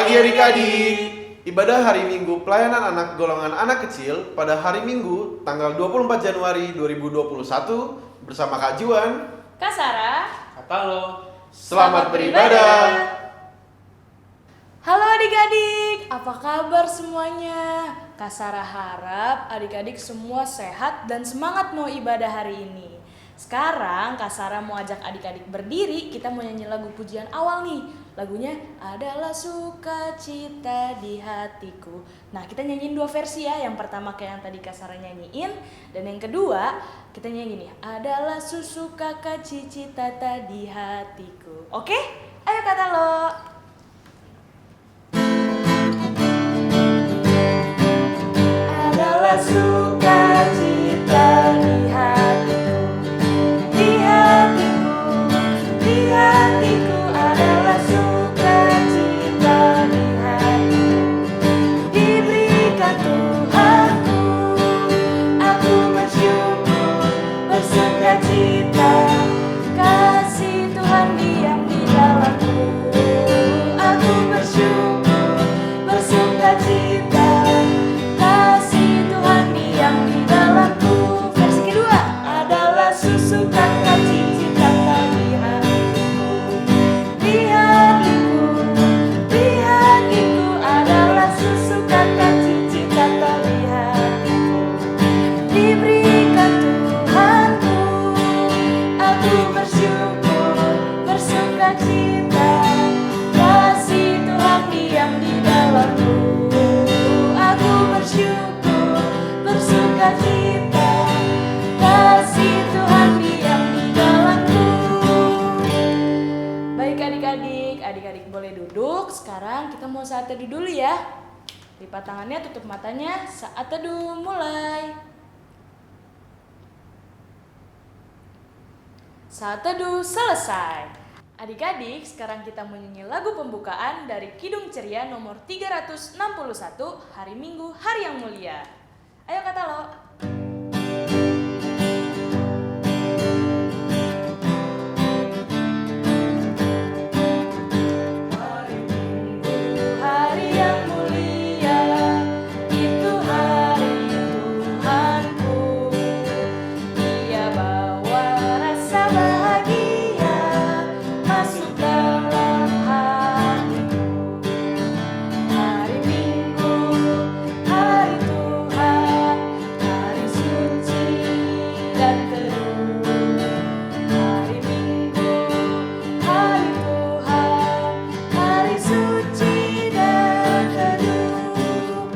pagi adik-adik. Ibadah hari Minggu pelayanan anak golongan anak kecil pada hari Minggu tanggal 24 Januari 2021 bersama Kak Juan, Kak Sarah, Kak Talo. Selamat beribadah. Halo adik-adik, apa kabar semuanya? Kak Sarah harap adik-adik semua sehat dan semangat mau ibadah hari ini. Sekarang Kak Sarah mau ajak adik-adik berdiri, kita mau nyanyi lagu pujian awal nih. Lagunya adalah sukacita di hatiku. Nah, kita nyanyiin dua versi ya. Yang pertama kayak yang tadi Kak Sarah nyanyiin, dan yang kedua kita nyanyi nih, adalah sukacita di hatiku. Oke? Ayo kata lo. Adalah sukacita di hatiku, di hatiku, di hatiku. Adalah sukacita di hatiku, diberikan Tuhanku. Aku bersyukur, bersukacita, kasih Tuhan diam di dalamku. Aku bersyukur, bersukacita, kasih Tuhan diam di dalamku. Versi kedua adalah sukacita di hatiku, di hatiku, di hatiku. Adalah sukacita di hatiku, diberikan Tuhanku. Aku bersyukur, bersukacita, kasih Tuhan diam di dalamku. Aku bersyukur, bersukacita, kasih Tuhan diam di dalamku. Baik adik-adik boleh duduk. Sekarang kita mau saat teduh dulu ya. Lipat tangannya, tutup matanya, saat teduh mulai. Saat teduh selesai. Adik-adik, sekarang kita menyanyi lagu pembukaan dari Kidung Ceria nomor 361, Hari Minggu, Hari yang Mulia. Ayo kata lo. Hari Minggu, hari yang mulia, itu hari Tuhanku. Dia bawa rasa bahagia masuk dalam hatiku. Hari Minggu, hari Tuhan, hari suci dan teduh. Hari Minggu, hari Tuhan, hari suci dan teduh.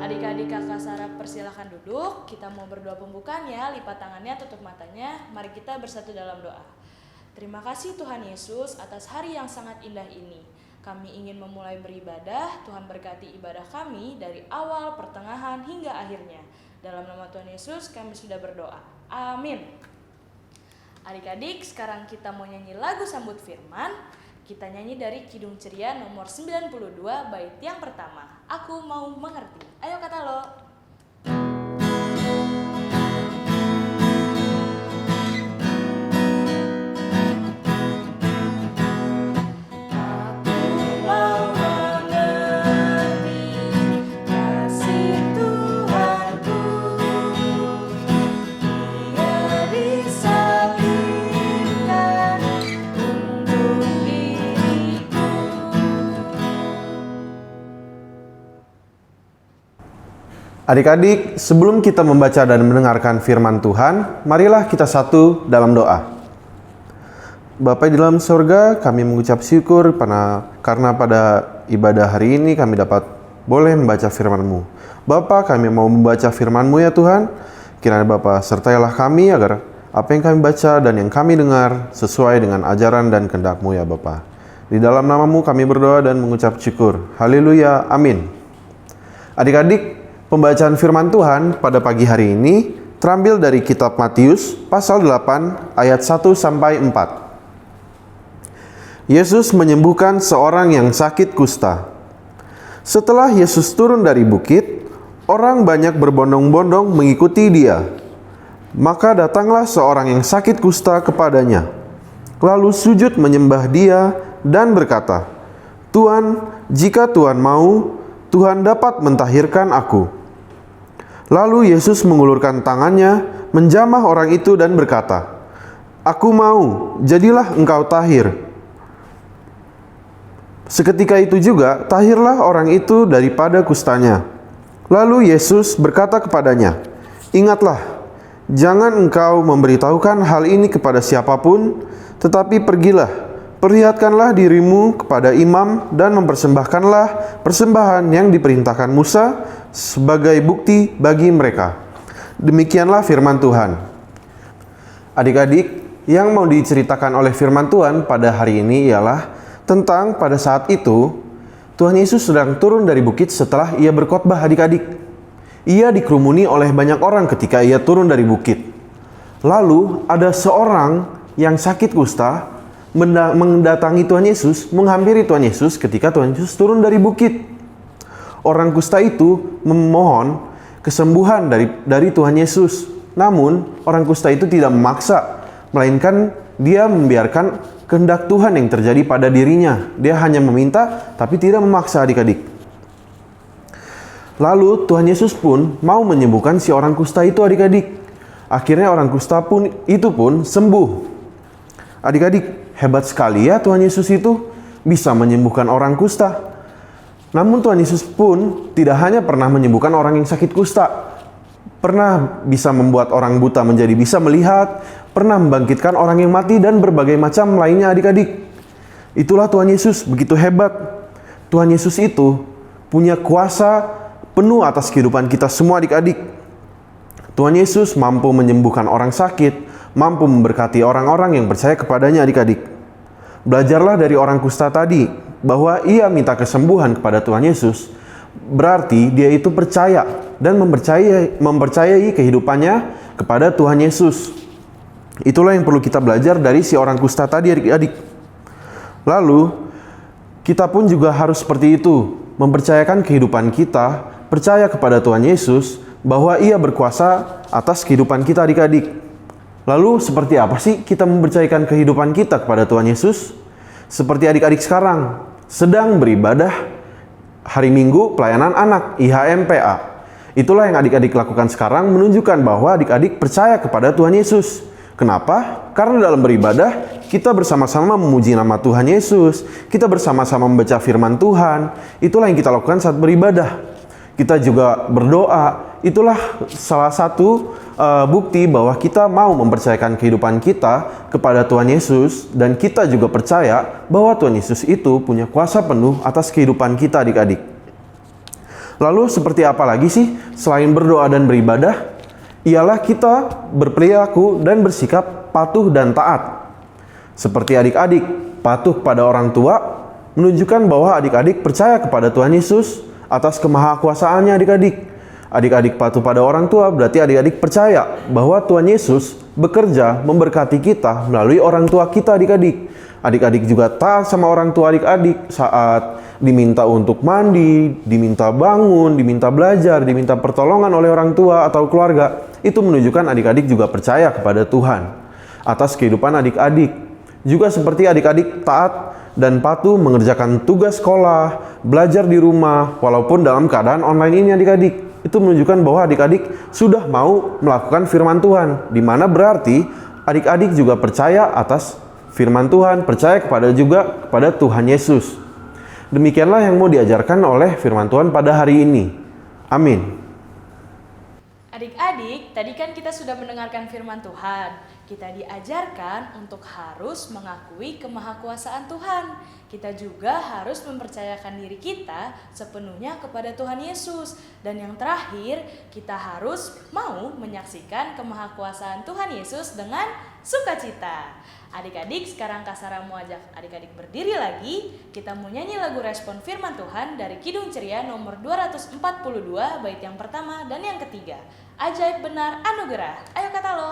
Adik-adik, kakak Sarah persilahkan duduk. Kita mau berdoa pembukaan ya. Lipat tangannya, tutup matanya. Mari kita bersatu dalam doa. Terima kasih Tuhan Yesus atas hari yang sangat indah ini. Kami ingin memulai beribadah. Tuhan berkati ibadah kami dari awal, pertengahan, hingga akhirnya. Dalam nama Tuhan Yesus kami sudah berdoa. Amin. Adik-adik, sekarang kita mau nyanyi lagu sambut firman. Kita nyanyi dari Kidung Ceria nomor 92, bait yang pertama. Aku mau mengerti. Ayo kata lo. Aku mau mengerti kasih Tuhanku. Dia disalibkan untuk diriku. Adik-adik, sebelum kita membaca dan mendengarkan firman Tuhan, marilah kita satu dalam doa. Bapa di dalam surga, kami mengucap syukur karena pada ibadah hari ini kami dapat boleh membaca firman-Mu. Bapa, kami mau membaca firman-Mu ya Tuhan. Kiranya Bapa sertailah kami agar apa yang kami baca dan yang kami dengar sesuai dengan ajaran dan kehendak-Mu ya Bapa. Di dalam nama-Mu kami berdoa dan mengucap syukur. Haleluya, amin. Adik-adik, pembacaan firman Tuhan pada pagi hari ini terambil dari kitab Matius pasal 8 ayat 1 sampai 4. Yesus menyembuhkan seorang yang sakit kusta. Setelah Yesus turun dari bukit, orang banyak berbondong-bondong mengikuti Dia. Maka datanglah seorang yang sakit kusta kepadanya, lalu sujud menyembah Dia dan berkata, "Tuan, Jika Tuhan mau, Tuhan dapat mentahirkan aku." Lalu Yesus mengulurkan tangannya, menjamah orang itu dan berkata, "Aku mau, jadilah engkau tahir." Seketika itu juga tahirlah orang itu daripada kustanya. Lalu Yesus berkata kepadanya, "Ingatlah, jangan engkau memberitahukan hal ini kepada siapapun, tetapi pergilah, perlihatkanlah dirimu kepada imam dan mempersembahkanlah persembahan yang diperintahkan Musa sebagai bukti bagi mereka." Demikianlah firman Tuhan. Adik-adik, yang mau diceritakan oleh firman Tuhan pada hari ini ialah tentang pada saat itu Tuhan Yesus sedang turun dari bukit setelah ia berkhotbah, adik-adik. Ia dikerumuni oleh banyak orang ketika ia turun dari bukit. Lalu ada seorang yang sakit kusta mendatangi Tuhan Yesus, menghampiri Tuhan Yesus ketika Tuhan Yesus turun dari bukit. Orang kusta itu memohon kesembuhan dari Tuhan Yesus. Namun orang kusta itu tidak memaksa, melainkan dia membiarkan kehendak Tuhan yang terjadi pada dirinya. Dia hanya meminta tapi tidak memaksa, adik-adik. Lalu Tuhan Yesus pun mau menyembuhkan si orang kusta itu, adik-adik. Akhirnya orang kusta pun sembuh. Adik-adik, hebat sekali ya Tuhan Yesus itu bisa menyembuhkan orang kusta. Namun Tuhan Yesus pun tidak hanya pernah menyembuhkan orang yang sakit kusta, pernah bisa membuat orang buta menjadi bisa melihat, pernah membangkitkan orang yang mati, dan berbagai macam lainnya, adik-adik. Itulah Tuhan Yesus, begitu hebat. Tuhan Yesus itu punya kuasa penuh atas kehidupan kita semua, adik-adik. Tuhan Yesus mampu menyembuhkan orang sakit, mampu memberkati orang-orang yang percaya kepadanya, adik-adik. Belajarlah dari orang kusta tadi, bahwa ia minta kesembuhan kepada Tuhan Yesus. Berarti dia itu percaya dan mempercayai kehidupannya kepada Tuhan Yesus. Itulah yang perlu kita belajar dari si orang kusta tadi, adik-adik. Lalu, kita pun juga harus seperti itu, mempercayakan kehidupan kita, percaya kepada Tuhan Yesus, bahwa ia berkuasa atas kehidupan kita, adik-adik. Lalu seperti apa sih kita mempercayakan kehidupan kita kepada Tuhan Yesus? Seperti adik-adik sekarang sedang beribadah hari Minggu pelayanan anak IHMPA. Itulah yang adik-adik lakukan sekarang, menunjukkan bahwa adik-adik percaya kepada Tuhan Yesus. Kenapa? Karena dalam beribadah kita bersama-sama memuji nama Tuhan Yesus, kita bersama-sama membaca firman Tuhan. Itulah yang kita lakukan saat beribadah. Kita juga berdoa. Itulah salah satu bukti bahwa kita mau mempercayakan kehidupan kita kepada Tuhan Yesus, dan kita juga percaya bahwa Tuhan Yesus itu punya kuasa penuh atas kehidupan kita, adik-adik. Lalu seperti apa lagi sih selain berdoa dan beribadah? Ialah kita berperilaku dan bersikap patuh dan taat. Seperti adik-adik patuh kepada orang tua, menunjukkan bahwa adik-adik percaya kepada Tuhan Yesus atas kemahakuasaannya, adik-adik. Adik-adik patuh pada orang tua berarti adik-adik percaya bahwa Tuhan Yesus bekerja memberkati kita melalui orang tua kita, adik-adik. Adik-adik juga taat sama orang tua adik-adik saat diminta untuk mandi, diminta bangun, diminta belajar, diminta pertolongan oleh orang tua atau keluarga. Itu menunjukkan adik-adik juga percaya kepada Tuhan atas kehidupan adik-adik. Juga seperti adik-adik taat dan patuh mengerjakan tugas sekolah, belajar di rumah, walaupun dalam keadaan online ini, adik-adik. Itu menunjukkan bahwa adik-adik sudah mau melakukan firman Tuhan, di mana berarti adik-adik juga percaya atas firman Tuhan, percaya kepada Tuhan Yesus. Demikianlah yang mau diajarkan oleh firman Tuhan pada hari ini. Amin. Adik-adik, tadi kan kita sudah mendengarkan firman Tuhan. Kita diajarkan untuk harus mengakui kemahakuasaan Tuhan. Kita juga harus mempercayakan diri kita sepenuhnya kepada Tuhan Yesus. Dan yang terakhir, kita harus mau menyaksikan kemahakuasaan Tuhan Yesus dengan sukacita. Adik-adik, sekarang Kak Sarah mau ajak adik-adik berdiri lagi. Kita mau nyanyi lagu respon firman Tuhan dari Kidung Ceria nomor 242, bait yang pertama dan yang ketiga. Ajaib benar anugerah. Ayo kata lo.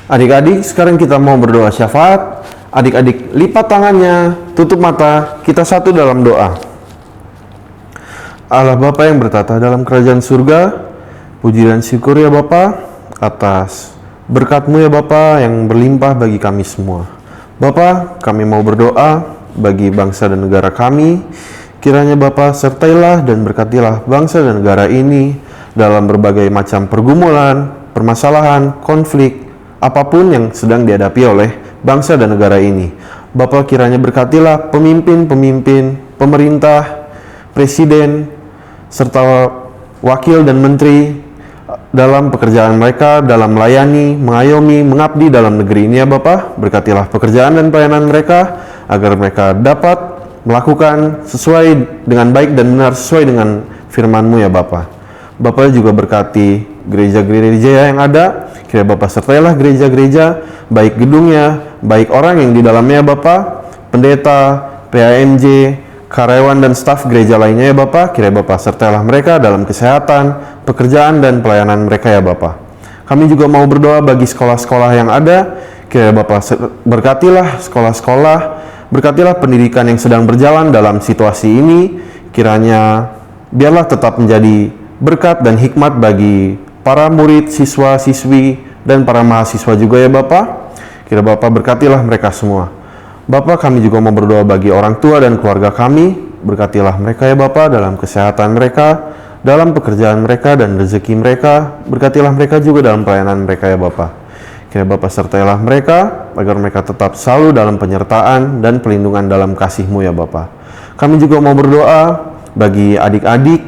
Adik-adik, sekarang kita mau berdoa syafaat. Adik-adik lipat tangannya, tutup mata, kita satu dalam doa. Allah Bapa yang bertata dalam kerajaan surga, puji dan syukur ya Bapa atas berkat-Mu ya Bapa yang berlimpah bagi kami semua. Bapa, kami mau berdoa bagi bangsa dan negara kami. Kiranya Bapa sertailah dan berkatilah bangsa dan negara ini dalam berbagai macam pergumulan, permasalahan, konflik, apapun yang sedang dihadapi oleh bangsa dan negara ini. Bapa, kiranya berkatilah pemimpin-pemimpin, pemerintah, presiden, serta wakil dan menteri dalam pekerjaan mereka, dalam melayani, mengayomi, mengabdi dalam negeri ini ya Bapa. Berkatilah pekerjaan dan pelayanan mereka, agar mereka dapat melakukan sesuai dengan baik dan benar, sesuai dengan firman-Mu ya Bapa. Bapa juga berkati gereja-gereja yang ada, kiranya Bapa sertailah gereja-gereja, baik gedungnya, baik orang yang di dalamnya Bapa, pendeta, PAMJ, karyawan dan staf gereja lainnya ya Bapa. Kiranya Bapa sertailah mereka dalam kesehatan, pekerjaan dan pelayanan mereka ya Bapa. Kami juga mau berdoa bagi sekolah-sekolah yang ada, kiranya Bapa berkatilah sekolah-sekolah, berkatilah pendidikan yang sedang berjalan dalam situasi ini. Kiranya biarlah tetap menjadi berkat dan hikmat bagi para murid, siswa, siswi, dan para mahasiswa juga ya Bapa. Kiranya Bapa berkatilah mereka semua. Bapa, kami juga mau berdoa bagi orang tua dan keluarga kami. Berkatilah mereka ya Bapa dalam kesehatan mereka, dalam pekerjaan mereka dan rezeki mereka. Berkatilah mereka juga dalam pelayanan mereka ya Bapa. Kiranya Bapa sertailah mereka, agar mereka tetap selalu dalam penyertaan dan pelindungan dalam kasih-Mu ya Bapa. Kami juga mau berdoa bagi adik-adik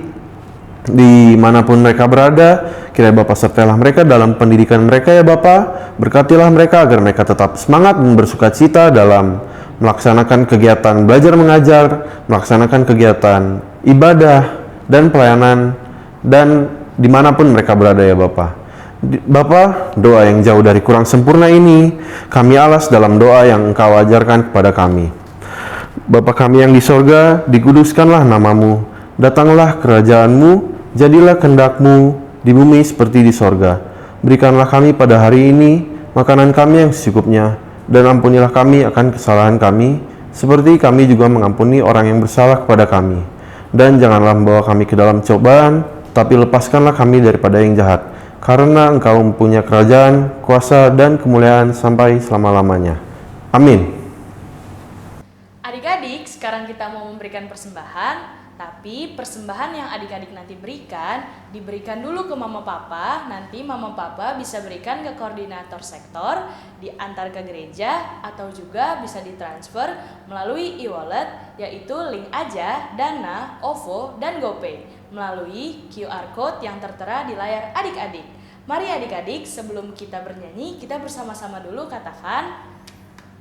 dimanapun mereka berada. Kiranya Bapa sertailah mereka dalam pendidikan mereka ya Bapa. Berkatilah mereka agar mereka tetap semangat dan bersukacita dalam melaksanakan kegiatan belajar mengajar, melaksanakan kegiatan ibadah dan pelayanan, dan dimanapun mereka berada ya Bapa. Bapa, doa yang jauh dari kurang sempurna ini kami alas dalam doa yang Engkau ajarkan kepada kami. Bapa kami yang di sorga, dikuduskanlah nama-Mu, datanglah kerajaan-Mu, jadilah kehendak-Mu di bumi seperti di sorga. Berikanlah kami pada hari ini makanan kami yang secukupnya, dan ampunilah kami akan kesalahan kami, seperti kami juga mengampuni orang yang bersalah kepada kami. Dan janganlah membawa kami ke dalam cobaan, tapi lepaskanlah kami daripada yang jahat. Karena Engkau mempunyai kerajaan, kuasa, dan kemuliaan sampai selama-lamanya. Amin. Adik-adik, sekarang kita mau memberikan persembahan. Tapi persembahan yang adik-adik nanti diberikan dulu ke mama papa. Nanti mama papa bisa berikan ke koordinator sektor, diantar ke gereja, atau juga bisa ditransfer melalui e-wallet, yaitu link aja, Dana, OVO, dan GoPay melalui QR Code yang tertera di layar adik-adik. Mari adik-adik, sebelum kita bernyanyi, kita bersama-sama dulu katakan,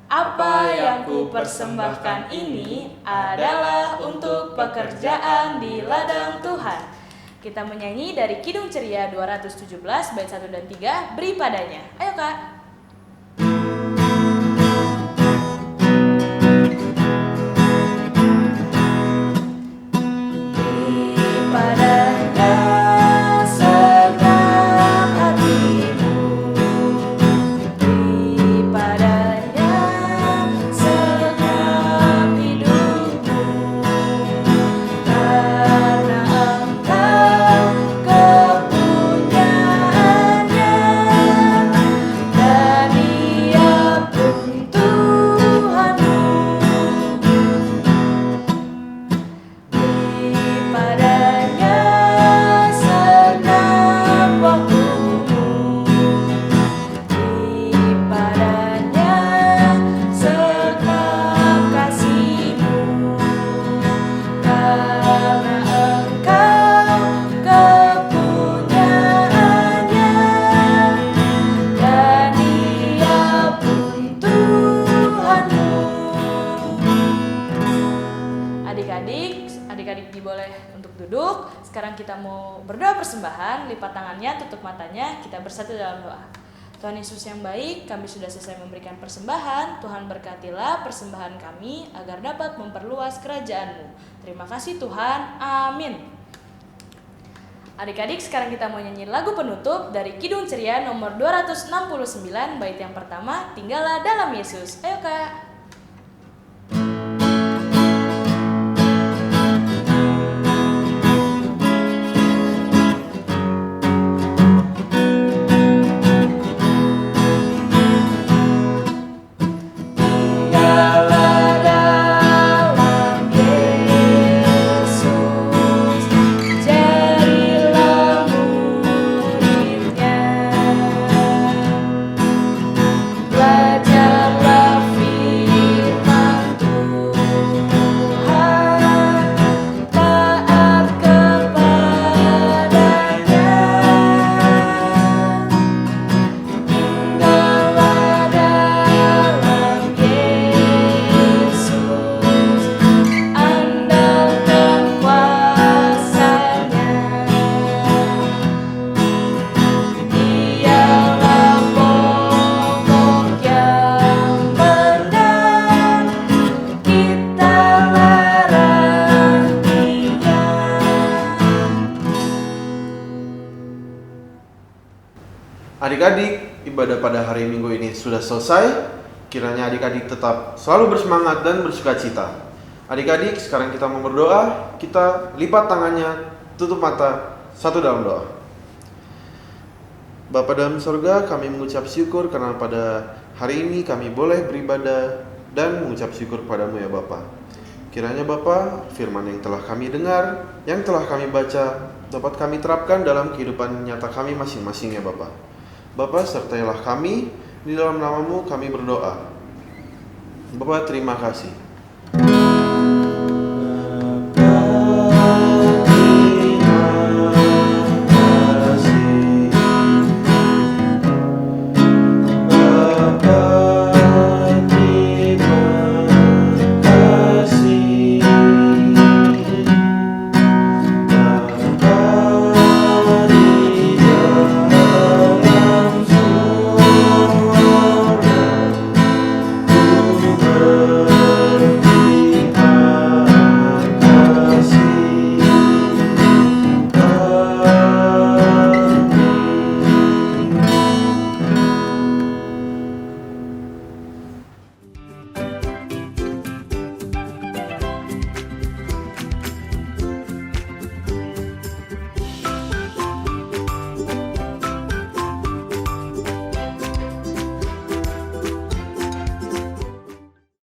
apa yang ku persembahkan ini adalah untuk pekerjaan di ladang Tuhan. Kita menyanyi dari Kidung Ceria 217 bait 1 dan 3, beri padanya. Ayo Kak. Adik-adik diboleh untuk duduk. Sekarang kita mau berdoa persembahan, lipat tangannya, tutup matanya, kita bersatu dalam doa. Tuhan Yesus yang baik, kami sudah selesai memberikan persembahan. Tuhan berkatilah persembahan kami agar dapat memperluas kerajaan-Mu. Terima kasih Tuhan, amin. Adik-adik, sekarang kita mau nyanyi lagu penutup dari Kidung Ceria nomor 269, bait yang pertama, Tinggallah Dalam Yesus. Ayo Kak. Tinggallah dalam Yesus, jadilah murid-Nya. Belajarlah firman Tuhan, taat kepadanya. Tinggallah dalam Yesus, andalkan kuasa-Nya. Dialah pokok yang benar, kitalah ranting-Nya. Adik-adik, ibadah pada hari Minggu ini sudah selesai. Kiranya adik-adik tetap selalu bersemangat dan bersukacita. Adik-adik, sekarang kita mau berdoa. Kita lipat tangannya, tutup mata, satu dalam doa. Bapa dalam sorga, kami mengucap syukur karena pada hari ini kami boleh beribadah dan mengucap syukur padamu ya Bapa. Kiranya Bapa, firman yang telah kami dengar, yang telah kami baca, dapat kami terapkan dalam kehidupan nyata kami masing-masing ya Bapa. Bapa, sertailah kami, di dalam namamu kami berdoa. Bapa, terima kasih.